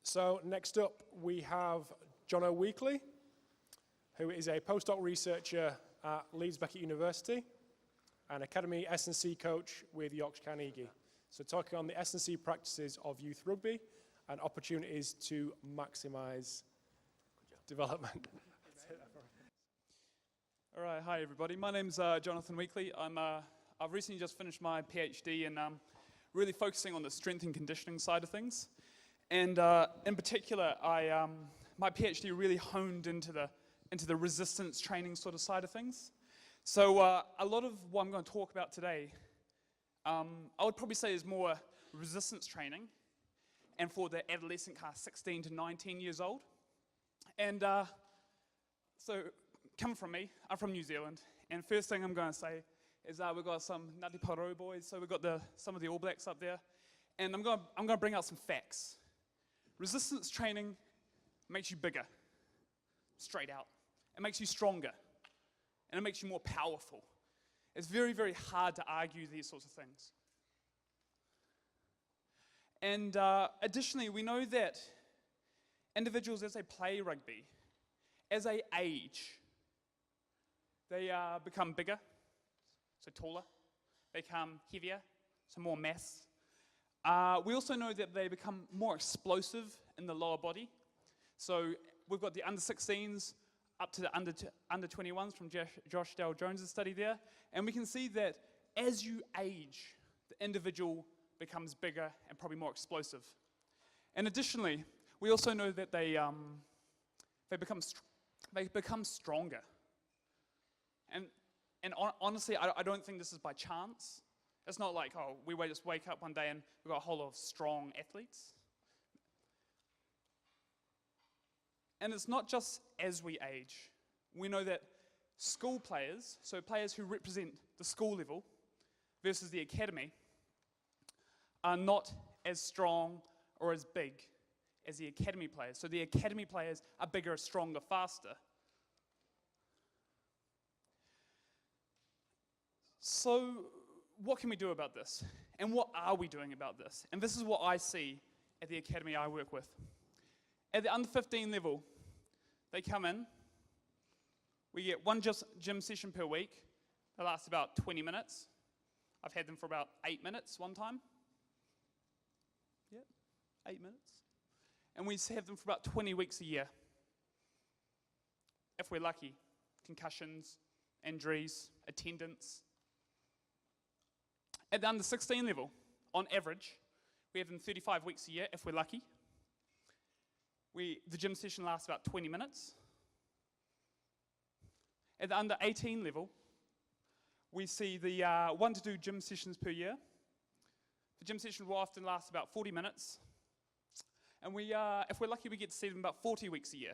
So next up we have Jono Weakley, who is a postdoc researcher at Leeds Beckett University and Academy S&C coach with Yorkshire Carnegie. So talking on the S&C practices of youth rugby and opportunities to maximise development. All right, hi everybody. My name's Jonathan Weakley. I've recently just finished my PhD and really focusing on the strength and conditioning side of things. And in particular, my PhD really honed into the resistance training sort of side of things. So a lot of what I'm going to talk about today, I would probably say is more resistance training, and for the adolescent class, 16 to 19 years old. And so, coming from me, I'm from New Zealand, and first thing I'm going to say is we've got some Ngāti Porou boys, so we've got some of the All Blacks up there, and I'm going to bring out some facts. Resistance training makes you bigger, straight out. It makes you stronger, and it makes you more powerful. It's very, very hard to argue these sorts of things. And additionally, we know that individuals, as they play rugby, as they age, they become bigger, so taller, they become heavier, so more mass. We also know that they become more explosive in the lower body. So we've got the under 16s up to the under 21s from Josh Dale Jones' study there. And we can see that as you age, the individual becomes bigger and probably more explosive. And additionally, we also know that they become stronger. And honestly, I don't think this is by chance. It's not like, oh, we just wake up one day and we've got a whole lot of strong athletes. And it's not just as we age. We know that school players, so players who represent the school level versus the academy, are not as strong or as big as the academy players. So the academy players are bigger, stronger, faster. So what can we do about this? And what are we doing about this? And this is what I see at the academy I work with. At the under 15 level, they come in, we get one gym session per week. They last about 20 minutes. I've had them for about 8 minutes one time. Yeah, 8 minutes. And we have them for about 20 weeks a year. If we're lucky, concussions, injuries, attendance. At the under 16 level, on average, we have them 35 weeks a year if we're lucky. The gym session lasts about 20 minutes. At the under 18 level, we see the 1 to 2 gym sessions per year. The gym session will often last about 40 minutes. And if we're lucky, we get to see them about 40 weeks a year.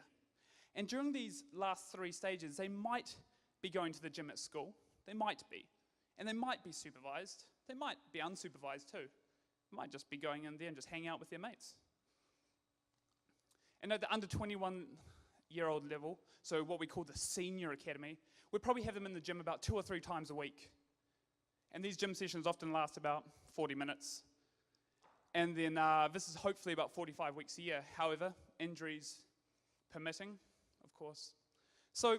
And during these last 3 stages, they might be going to the gym at school. They might be. And they might be supervised. They might be unsupervised too. They might just be going in there and just hanging out with their mates. And at the under 21-year-old level, so what we call the senior academy, we'd probably have them in the gym about 2 or 3 times a week. And these gym sessions often last about 40 minutes. And then this is hopefully about 45 weeks a year. However, injuries permitting, of course. So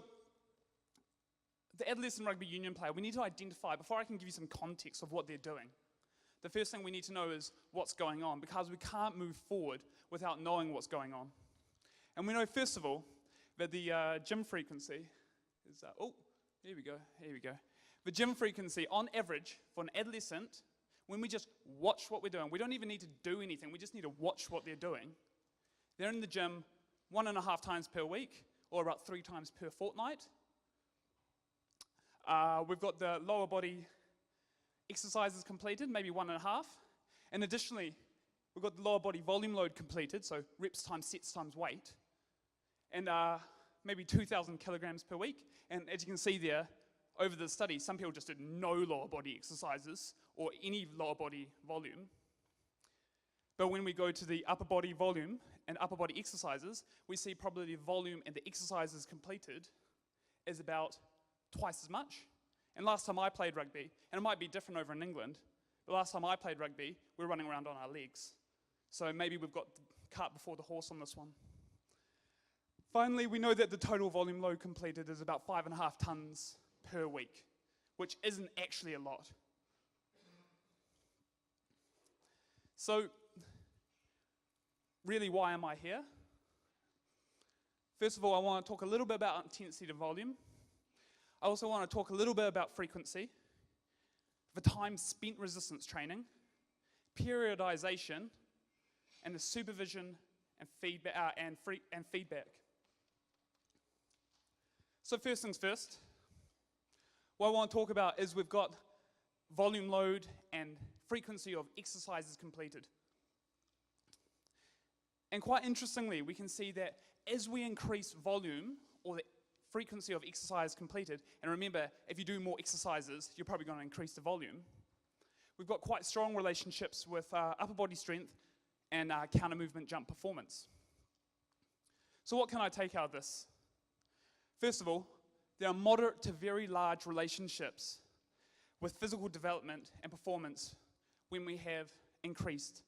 the adolescent rugby union player, we need to identify, before I can give you some context of what they're doing, the first thing we need to know is what's going on, because we can't move forward without knowing what's going on. And we know, first of all, that the gym frequency is, here we go. The gym frequency, on average, for an adolescent, when we just watch what we're doing, we don't even need to do anything, we just need to watch what they're doing. They're in the gym 1.5 times per week, or about 3 times per fortnight. We've got the lower body exercises completed, maybe 1.5. And additionally, we've got the lower body volume load completed, so reps times sets times weight. And maybe 2,000 kilograms per week. And as you can see there, over the study, some people just did no lower body exercises or any lower body volume. But when we go to the upper body volume and upper body exercises, we see probably the volume and the exercises completed is about twice as much. And last time I played rugby, and it might be different over in England, but last time I played rugby, we were running around on our legs. So maybe we've got a cart before the horse on this one. Finally, we know that the total volume load completed is about 5.5 tons per week, which isn't actually a lot. So, really, why am I here? First of all, I want to talk a little bit about intensity to volume. I also want to talk a little bit about frequency, the time spent resistance training, periodization, and the supervision and feedback. So first things first, what I want to talk about is we've got volume load and frequency of exercises completed. And quite interestingly, we can see that as we increase volume, or the frequency of exercise completed, and remember, if you do more exercises, you're probably going to increase the volume. We've got quite strong relationships with upper body strength and counter movement jump performance. So what can I take out of this? First of all, there are moderate to very large relationships with physical development and performance when we have increased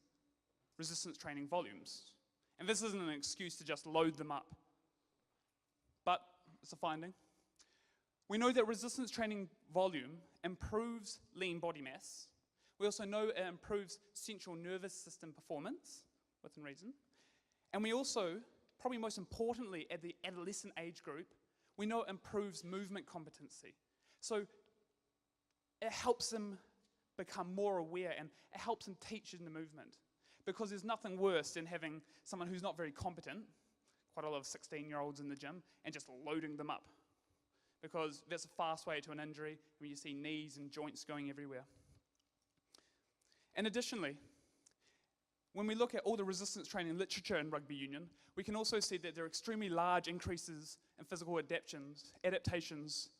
resistance training volumes. And this isn't an excuse to just load them up, but it's a finding. We know that resistance training volume improves lean body mass. We also know it improves central nervous system performance, within reason. And we also, probably most importantly, at the adolescent age group, we know it improves movement competency. So it helps them become more aware, and it helps them teach in the movement. Because there's nothing worse than having someone who's not very competent, quite a lot of 16-year-olds in the gym, and just loading them up. Because that's a fast way to an injury when you see knees and joints going everywhere. And additionally, when we look at all the resistance training literature in rugby union, we can also see that there are extremely large increases in physical adaptations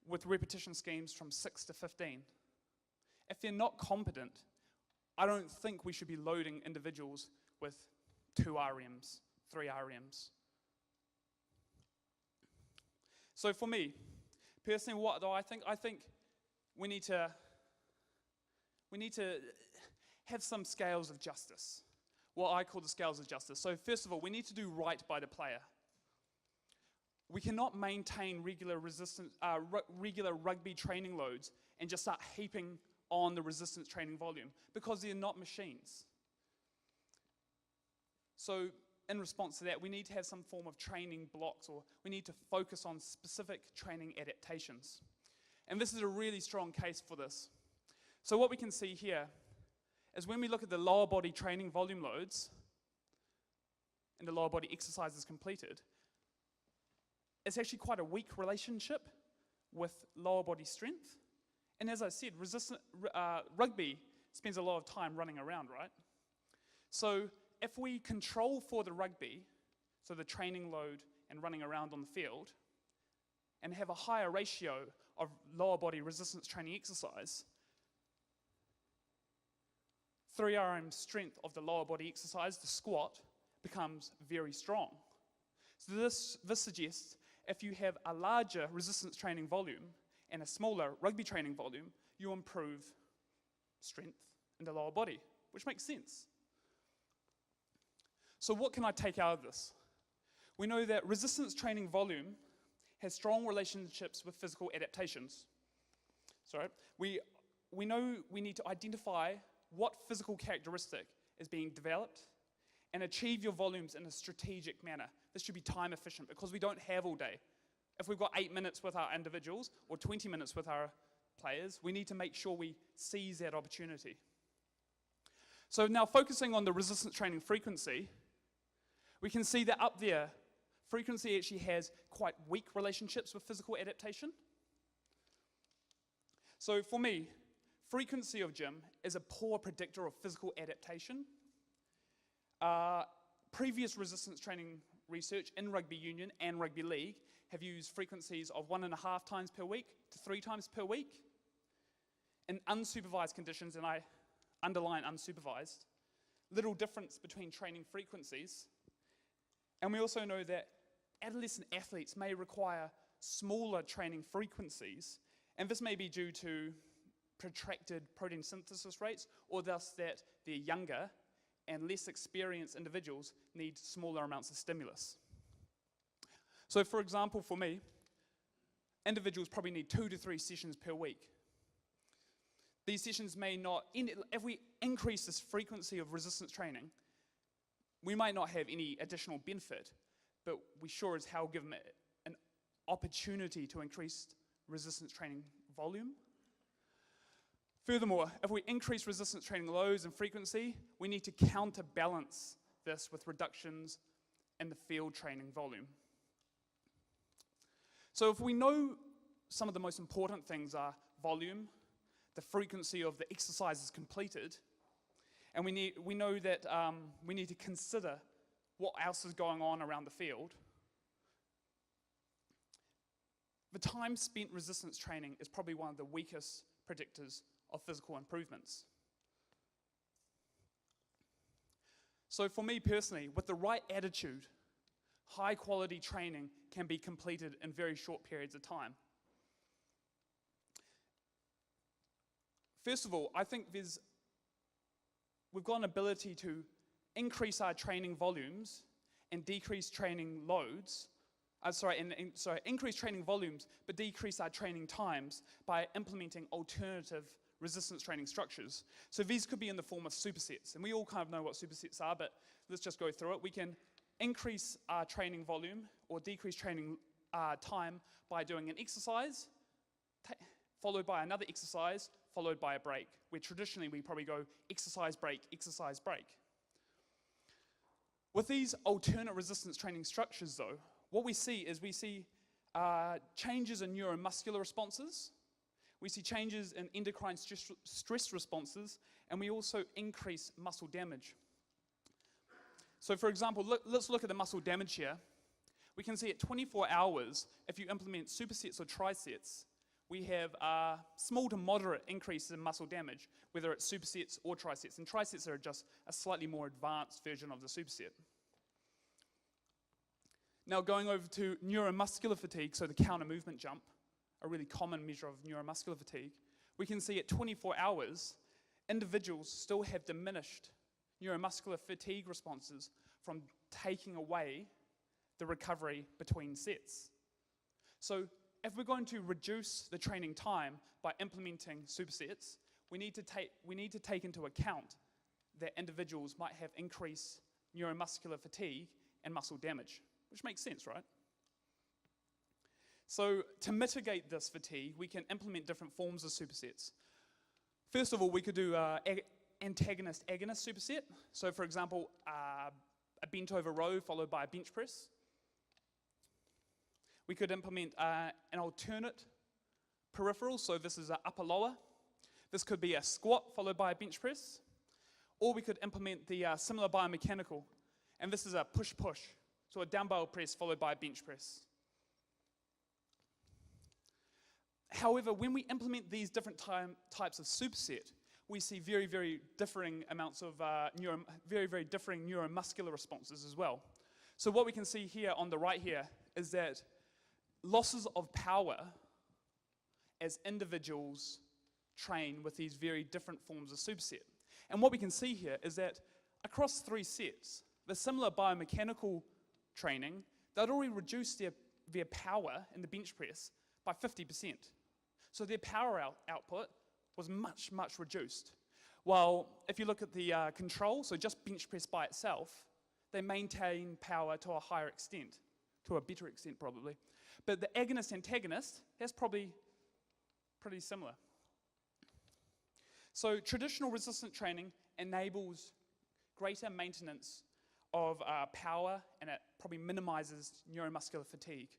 with repetition schemes from 6 to 15. If they're not competent, I don't think we should be loading individuals with 2 RMs, 3 RMs. So for me, personally, what do I think? I think we need to have some scales of justice, what I call the scales of justice. So first of all, we need to do right by the player. We cannot maintain regular rugby training loads and just start heaping on the resistance training volume, because they're not machines. So in response to that, we need to have some form of training blocks, or we need to focus on specific training adaptations. And this is a really strong case for this. So what we can see here is when we look at the lower body training volume loads and the lower body exercises completed, it's actually quite a weak relationship with lower body strength. And as I said, rugby spends a lot of time running around, right? So if we control for the rugby, so the training load and running around on the field, and have a higher ratio of lower body resistance training exercise, 3 RM strength of the lower body exercise, the squat, becomes very strong. So this suggests if you have a larger resistance training volume and a smaller rugby training volume, you improve strength in the lower body, which makes sense. So what can I take out of this? We know that resistance training volume has strong relationships with physical adaptations. Sorry, we know we need to identify what physical characteristic is being developed and achieve your volumes in a strategic manner. This should be time efficient, because we don't have all day. If we've got 8 minutes with our individuals or 20 minutes with our players, we need to make sure we seize that opportunity. So now focusing on the resistance training frequency, we can see that up there, frequency actually has quite weak relationships with physical adaptation. So for me, frequency of gym is a poor predictor of physical adaptation. Previous resistance training research in rugby union and rugby league have used frequencies of 1.5 times per week to 3 times per week. In unsupervised conditions, and I underline unsupervised, little difference between training frequencies. And we also know that adolescent athletes may require smaller training frequencies, and this may be due to protracted protein synthesis rates, or thus that they're younger and less experienced individuals need smaller amounts of stimulus. So for example, for me, individuals probably need 2 to 3 sessions per week. These sessions may not, if we increase this frequency of resistance training, we might not have any additional benefit, but we sure as hell give them an opportunity to increase resistance training volume. Furthermore, if we increase resistance training loads and frequency, we need to counterbalance this with reductions in the field training volume. So if we know some of the most important things are volume, the frequency of the exercises completed, and we know that we need to consider what else is going on around the field, the time spent resistance training is probably one of the weakest predictors of physical improvements. So for me personally, with the right attitude, high quality training can be completed in very short periods of time. First of all, I think we've got an ability to increase our training volumes and decrease training loads. Increase training volumes, but decrease our training times by implementing alternative resistance training structures. So these could be in the form of supersets, and we all kind of know what supersets are, but let's just go through it. We can increase our training volume or decrease training time by doing an exercise, followed by another exercise, followed by a break, where traditionally we probably go exercise, break, exercise, break. With these alternate resistance training structures though, what we see is changes in neuromuscular responses, we see changes in endocrine stress responses, and we also increase muscle damage. So for example, let's look at the muscle damage here. We can see at 24 hours, if you implement supersets or trisets, we have a small to moderate increase in muscle damage, whether it's supersets or trisets. And trisets are just a slightly more advanced version of the superset. Now going over to neuromuscular fatigue, so the counter movement jump, a really common measure of neuromuscular fatigue, we can see at 24 hours, individuals still have diminished neuromuscular fatigue responses from taking away the recovery between sets. So if we're going to reduce the training time by implementing supersets, we need to take into account that individuals might have increased neuromuscular fatigue and muscle damage, which makes sense, right? So to mitigate this fatigue, we can implement different forms of supersets. First of all, we could do antagonist-agonist superset. So for example, a bent over row followed by a bench press. We could implement an alternate peripheral, so this is an upper-lower. This could be a squat followed by a bench press. Or we could implement the similar biomechanical, and this is a push-push, so a dumbbell press followed by a bench press. However, when we implement these different types of superset, we see very, very differing amounts of very differing neuromuscular responses as well. So what we can see here on the right here is that losses of power as individuals train with these very different forms of superset. And what we can see here is that across 3 sets, the similar biomechanical training, they'd already reduced their power in the bench press by 50%. So their power output was much, much reduced. While if you look at the control, so just bench press by itself, they maintain power to a higher extent, to a better extent probably. But the agonist-antagonist, that's probably pretty similar. So traditional resistant training enables greater maintenance of power, and it probably minimizes neuromuscular fatigue.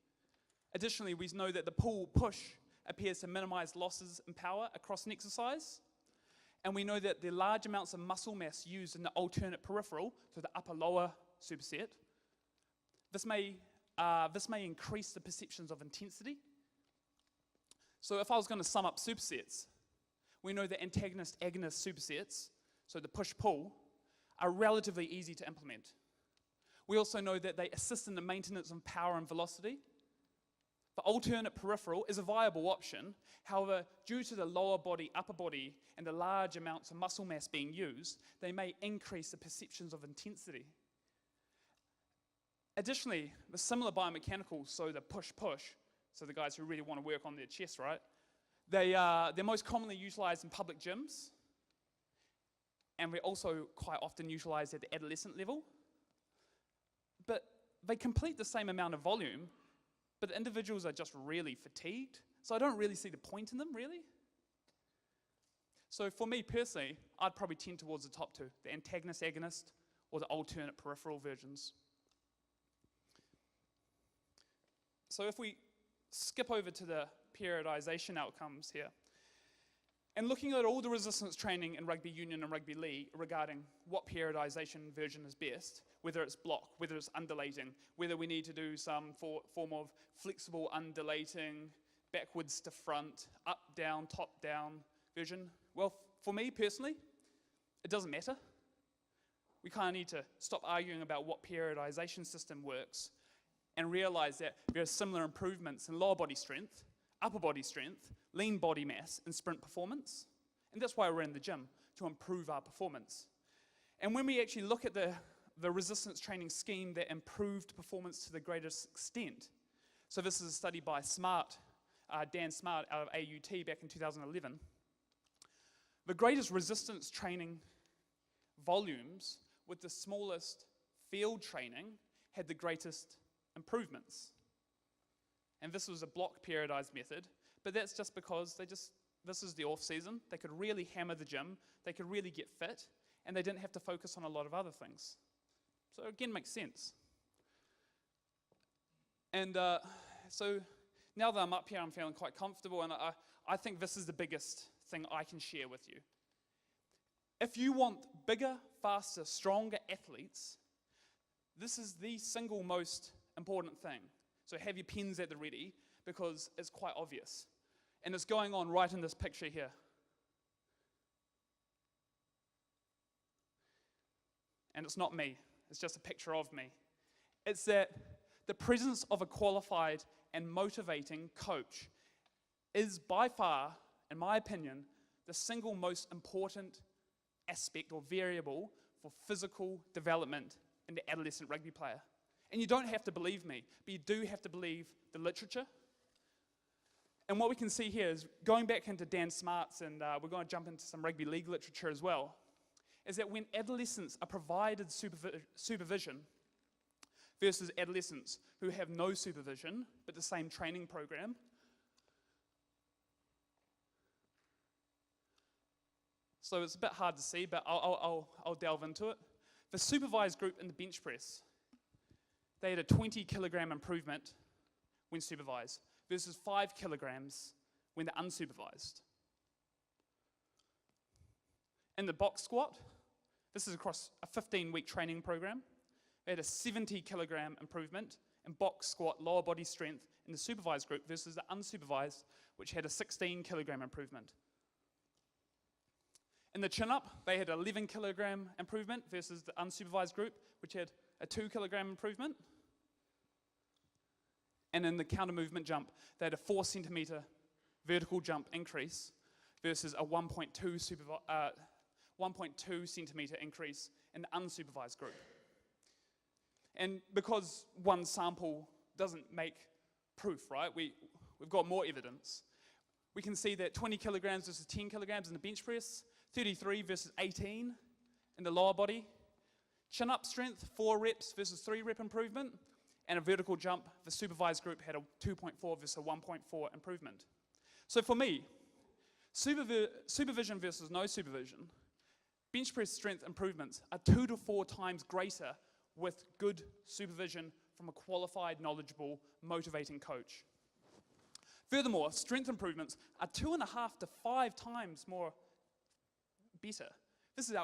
Additionally, we know that the pull-push appears to minimize losses in power across an exercise. And we know that the large amounts of muscle mass used in the alternate peripheral, so the upper-lower superset, this may increase the perceptions of intensity. So if I was going to sum up supersets, we know that antagonist-agonist supersets, so the push-pull, are relatively easy to implement. We also know that they assist in the maintenance of power and velocity. The alternate peripheral is a viable option. However, due to the lower body, upper body, and the large amounts of muscle mass being used, they may increase the perceptions of intensity. Additionally, the similar biomechanicals, so the push-push, so the guys who really want to work on their chest, right? They're most commonly utilized in public gyms, and we're also quite often utilized at the adolescent level. But they complete the same amount of volume, but the individuals are just really fatigued, so I don't really see the point in them, really. So for me personally, I'd probably tend towards the top two, the antagonist-agonist or the alternate peripheral versions. So if we skip over to the periodization outcomes here, and looking at all the resistance training in rugby union and rugby league regarding what periodization version is best, whether it's block, whether it's undulating, whether we need to do some form of flexible undulating, backwards to front, up, down, top, down version. Well, for me personally, it doesn't matter. We kind of need to stop arguing about what periodization system works and realize that there are similar improvements in lower body strength, upper body strength, lean body mass, and sprint performance. And that's why we're in the gym, to improve our performance. And when we actually look at the resistance training scheme that improved performance to the greatest extent, so this is a study by Dan Smart out of AUT back in 2011, the greatest resistance training volumes with the smallest field training had the greatest improvements. And this was a block periodized method, but that's just because this is the off season. They could really hammer the gym, they could really get fit, and they didn't have to focus on a lot of other things. So again, makes sense. And so now that I'm up here, I'm feeling quite comfortable, and I think this is the biggest thing I can share with you. If you want bigger, faster, stronger athletes, this is the single most important thing. So have your pens at the ready, because it's quite obvious. And it's going on right in this picture here. And it's not me, it's just a picture of me. It's that the presence of a qualified and motivating coach is by far, in my opinion, the single most important aspect or variable for physical development in the adolescent rugby player. And you don't have to believe me, but you do have to believe the literature. And what we can see here is, going back into Dan Smart's, and we're going to jump into some rugby league literature as well, is that when adolescents are provided supervision versus adolescents who have no supervision, but the same training program, so it's a bit hard to see, but I'll delve into it. The supervised group in the bench press, they had a 20 kilogram improvement when supervised versus 5 kilograms when they're unsupervised. In the box squat, this is across a 15-week training program, they had a 70 kilogram improvement in box squat lower body strength in the supervised group versus the unsupervised, which had a 16 kilogram improvement. In the chin-up, they had an 11 kilogram improvement versus the unsupervised group, which had a 2 kilogram improvement. And in the counter movement jump, they had a 4 centimeter vertical jump increase versus a 1.2 centimeter increase in the unsupervised group. And because one sample doesn't make proof, right? We've got more evidence. We can see that 20 kilograms versus 10 kilograms in the bench press, 33 versus 18 in the lower body. Chin-up strength, 4 reps versus 3 rep improvement. And a vertical jump, the supervised group had a 2.4 versus a 1.4 improvement. So for me, supervision versus no supervision, bench press strength improvements are 2 to 4 times greater with good supervision from a qualified, knowledgeable, motivating coach. Furthermore, strength improvements are 2.5 to 5 times more better. This is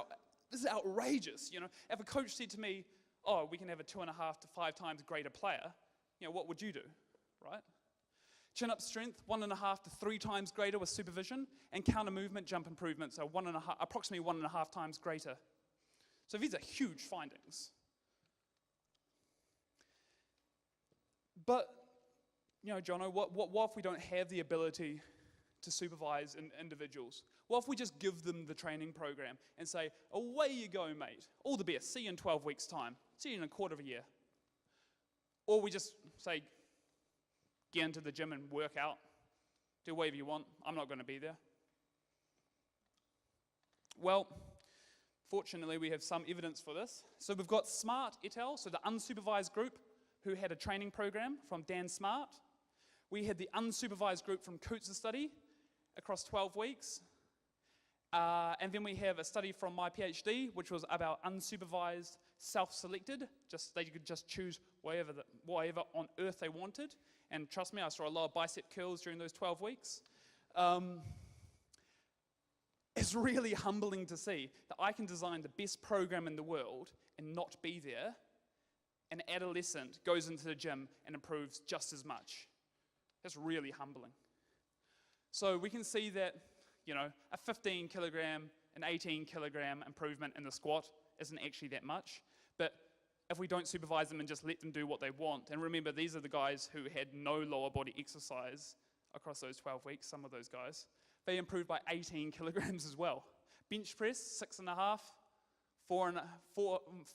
outrageous. You know, if a coach said to me, "Oh, we can have a 2.5 to 5 times greater player," you know, what would you do, right? Chin-up strength, 1.5 to 3 times greater with supervision, and counter movement jump improvements are approximately 1.5 times greater. So these are huge findings. But Jono, what if we don't have the ability to supervise individuals? What if we just give them the training program and say, away you go, mate. All the best. See you in 12 weeks' time. See you in a quarter of a year. Or we just say, get into the gym and work out. Do whatever you want. I'm not going to be there. Well, fortunately, we have some evidence for this. So we've got Smart et al., so the unsupervised group who had a training program from Dan Smart. We had the unsupervised group from Coots' study across 12 weeks. And then we have a study from my PhD, which was about unsupervised, self-selected. They could just choose whatever on earth they wanted. And trust me, I saw a lot of bicep curls during those 12 weeks. It's really humbling to see that I can design the best program in the world and not be there. An adolescent goes into the gym and improves just as much. That's really humbling. So we can see that, a 15 kilogram, an 18 kilogram improvement in the squat isn't actually that much. But if we don't supervise them and just let them do what they want, and remember, these are the guys who had no lower body exercise across those 12 weeks, some of those guys, they improved by 18 kilograms as well. Bench press, 6.5,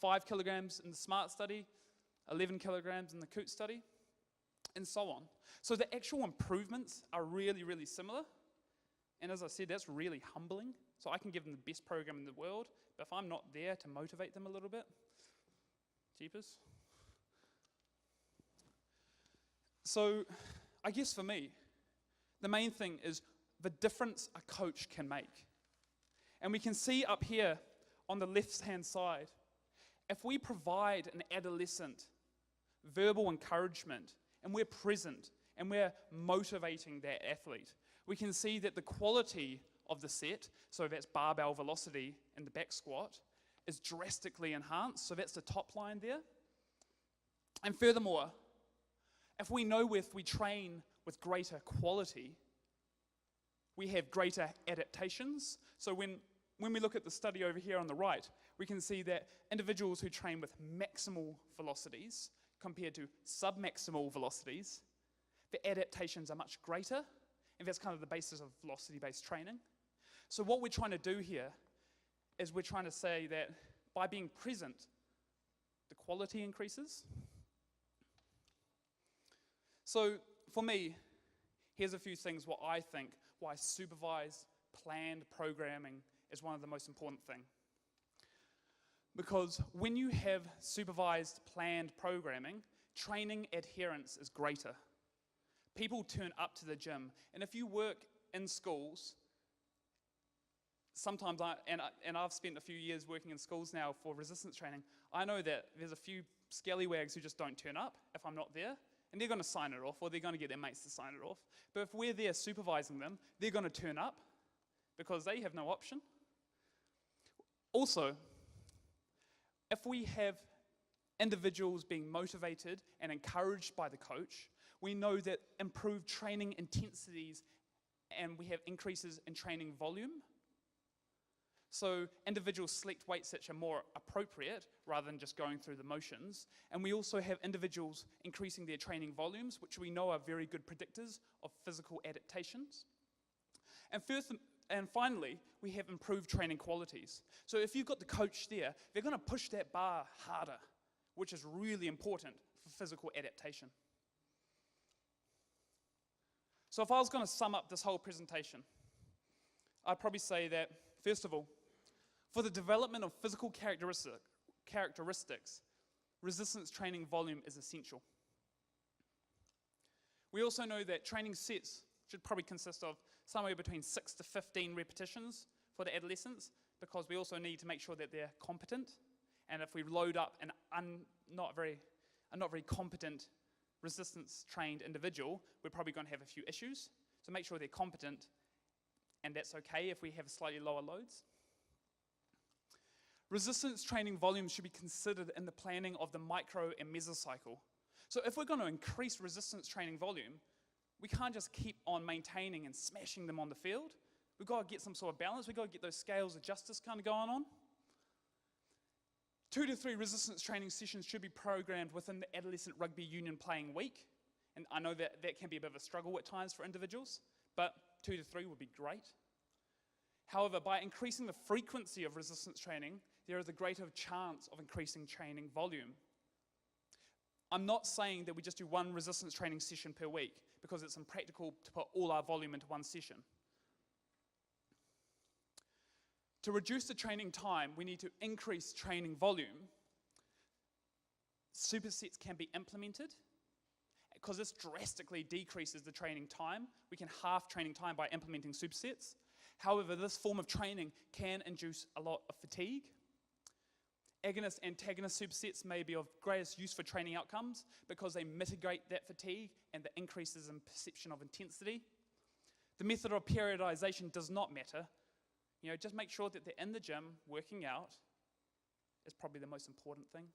5 kilograms in the SMART study, 11 kilograms in the Coots study, and so on. So the actual improvements are really, really similar. And as I said, that's really humbling. So I can give them the best program in the world, but if I'm not there to motivate them a little bit, jeepers. So I guess for me, the main thing is the difference a coach can make. And we can see up here on the left-hand side, if we provide an adolescent verbal encouragement, and we're present, and we're motivating that athlete, we can see that the quality of the set, so that's barbell velocity in the back squat, is drastically enhanced. So that's the top line there. And furthermore, if we train with greater quality, we have greater adaptations. So when we look at the study over here on the right, we can see that individuals who train with maximal velocities compared to submaximal velocities, the adaptations are much greater, and that's kind of the basis of velocity-based training. So what we're trying to do here is we're trying to say that by being present, the quality increases. So for me, here's a few things what I think why supervised, planned programming is one of the most important things. Because when you have supervised, planned programming, training adherence is greater. People turn up to the gym, and if you work in schools, sometimes I've spent a few years working in schools now for resistance training, I know that there's a few scallywags who just don't turn up if I'm not there, and they're going to sign it off, or they're going to get their mates to sign it off. But if we're there supervising them, they're going to turn up because they have no option. Also, if we have individuals being motivated and encouraged by the coach, we know that improved training intensities and we have increases in training volume. So individuals select weights that are more appropriate rather than just going through the motions. And we also have individuals increasing their training volumes, which we know are very good predictors of physical adaptations. And finally, we have improved training qualities. So if you've got the coach there, they're going to push that bar harder, which is really important for physical adaptation. So if I was going to sum up this whole presentation, I'd probably say that, first of all, for the development of physical characteristics, resistance training volume is essential. We also know that training sets should probably consist of somewhere between 6 to 15 repetitions for the adolescents, because we also need to make sure that they're competent. And if we load up a not very competent resistance-trained individual, we're probably going to have a few issues. So make sure they're competent, and that's okay if we have slightly lower loads. Resistance training volumes should be considered in the planning of the micro and mesocycle. So if we're going to increase resistance training volume, we can't just keep on maintaining and smashing them on the field. We've got to get some sort of balance. We've got to get those scales of justice kind of going on. 2 to 3 resistance training sessions should be programmed within the adolescent rugby union playing week. And I know that that can be a bit of a struggle at times for individuals, but 2 to 3 would be great. However, by increasing the frequency of resistance training, there is a greater chance of increasing training volume. I'm not saying that we just do one resistance training session per week, because it's impractical to put all our volume into one session. To reduce the training time, we need to increase training volume. Supersets can be implemented, because this drastically decreases the training time. We can halve training time by implementing supersets. However, this form of training can induce a lot of fatigue. Agonist-antagonist supersets may be of greatest use for training outcomes because they mitigate that fatigue and the increases in perception of intensity. The method of periodization does not matter. Just make sure that they're in the gym working out is probably the most important thing.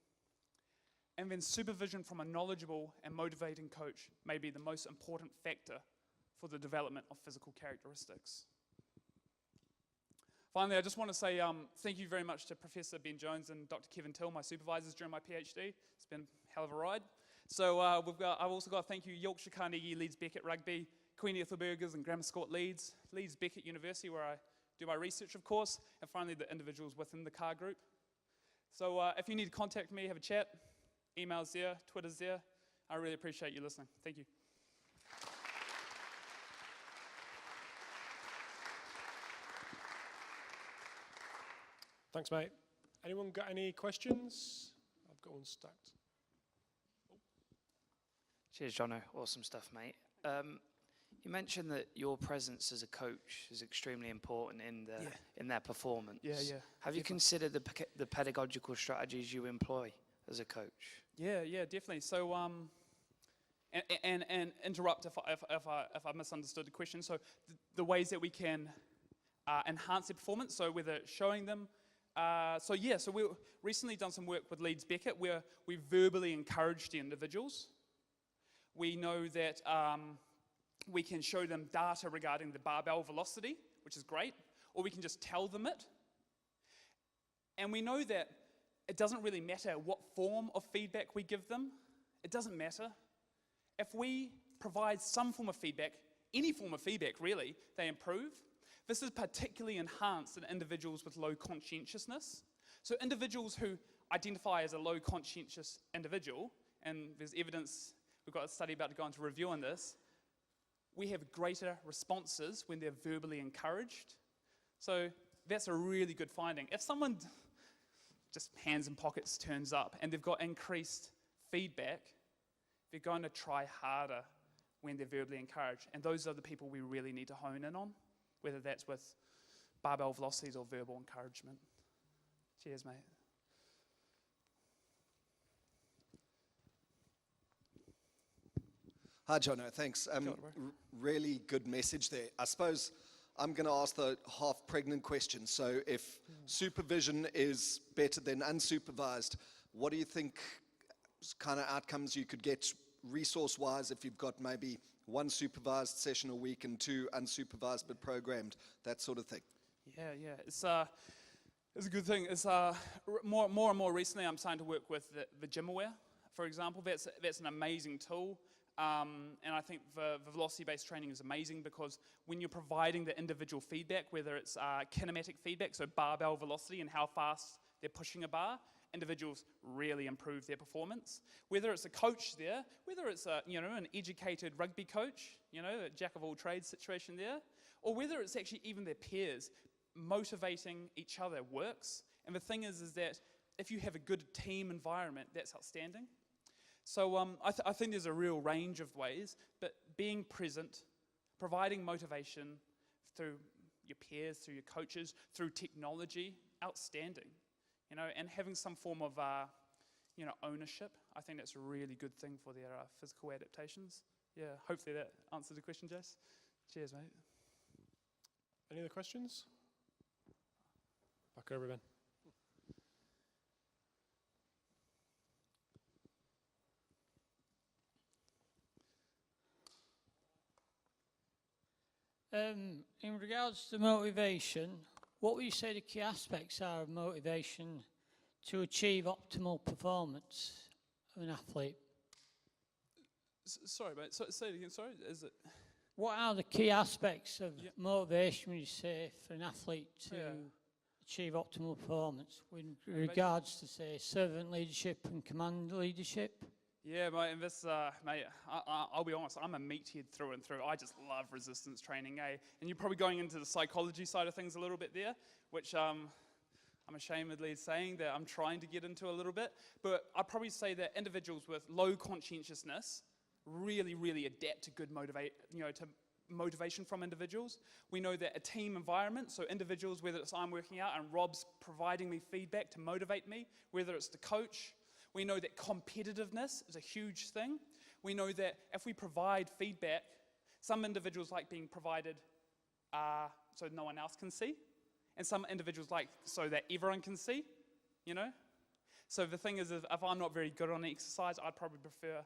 And then supervision from a knowledgeable and motivating coach may be the most important factor for the development of physical characteristics. Finally, I just want to say thank you very much to Professor Ben Jones and Dr. Kevin Till, my supervisors during my PhD. It's been a hell of a ride. So I've also got to thank you, Yorkshire Carnegie, Leeds Beckett Rugby, Queen Ethelburgers and Grammar School at Leeds Beckett University, where I do my research, of course, and finally the individuals within the CAR group. So if you need to contact me, have a chat, email's there, Twitter's there. I really appreciate you listening. Thank you. Thanks, mate. Anyone got any questions? I've got one stacked. Cheers, Jono. Awesome stuff, mate. You mentioned that your presence as a coach is extremely important in their performance. Yeah. Have you considered the pedagogical strategies you employ as a coach? Yeah, definitely. So, and interrupt if I misunderstood the question. So, the ways that we can enhance their performance. So, whether showing them. So we've recently done some work with Leeds Beckett where we verbally encourage the individuals. We know that we can show them data regarding the barbell velocity, which is great, or we can just tell them it. And we know that it doesn't really matter what form of feedback we give them. It doesn't matter. If we provide some form of feedback, any form of feedback really, they improve. This is particularly enhanced in individuals with low conscientiousness. So individuals who identify as a low conscientious individual, and there's evidence, we've got a study about to go into review on this, we have greater responses when they're verbally encouraged. So that's a really good finding. If someone just hands in pockets turns up and they've got increased feedback, they're going to try harder when they're verbally encouraged. And those are the people we really need to hone in on, whether that's with barbell velocities or verbal encouragement. Cheers, mate. Hi, Jono. Thanks. Really good message there. I suppose I'm going to ask the half-pregnant question. So if supervision is better than unsupervised, what do you think kind of outcomes you could get resource-wise if you've got maybe one supervised session a week and 2 unsupervised but programmed, that sort of thing? Yeah. It's a good thing. It's more and more recently I'm starting to work with the GymAware, for example. That's an amazing tool. And I think the velocity-based training is amazing because when you're providing the individual feedback, whether it's kinematic feedback, so barbell velocity and how fast they're pushing a bar, individuals really improve their performance. Whether it's a coach there, whether it's an educated rugby coach, a jack of all trades situation there, or whether it's actually even their peers, motivating each other works. And the thing is that if you have a good team environment, that's outstanding. So I think there's a real range of ways, but being present, providing motivation through your peers, through your coaches, through technology, outstanding. And having some form of ownership, I think that's a really good thing for their physical adaptations. Yeah, hopefully that answered the question, Jace. Cheers, mate. Any other questions? Back over, Ben. In regards to motivation, what would you say the key aspects are of motivation to achieve optimal performance of an athlete? Sorry, mate. Say it again. Sorry. Is it? What are the key aspects of Yep. motivation, would you say, for an athlete to achieve optimal performance with regards to, say, servant leadership and command leadership? Yeah, mate, and this, mate, I'll be honest, I'm a meathead through and through. I just love resistance training, eh? And you're probably going into the psychology side of things a little bit there, which I'm ashamedly saying that I'm trying to get into a little bit. But I'd probably say that individuals with low conscientiousness really, really adapt to good to motivation from individuals. We know that a team environment, so individuals, whether it's I'm working out and Rob's providing me feedback to motivate me, whether it's the coach. We know that competitiveness is a huge thing. We know that if we provide feedback, some individuals like being provided so no one else can see, and some individuals like so that everyone can see, you know? So the thing is, if I'm not very good on exercise, I'd probably prefer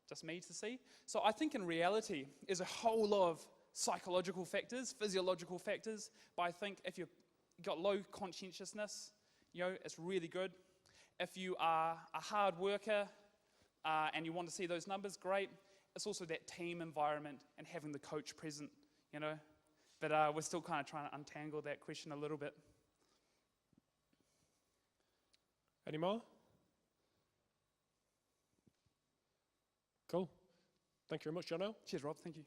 just me to see. So I think in reality, there's a whole lot of psychological factors, physiological factors, but I think if you've got low conscientiousness, it's really good. If you are a hard worker and you want to see those numbers, great. It's also that team environment and having the coach present, But we're still kind of trying to untangle that question a little bit. Any more? Cool. Thank you very much, Jono. Cheers, Rob. Thank you.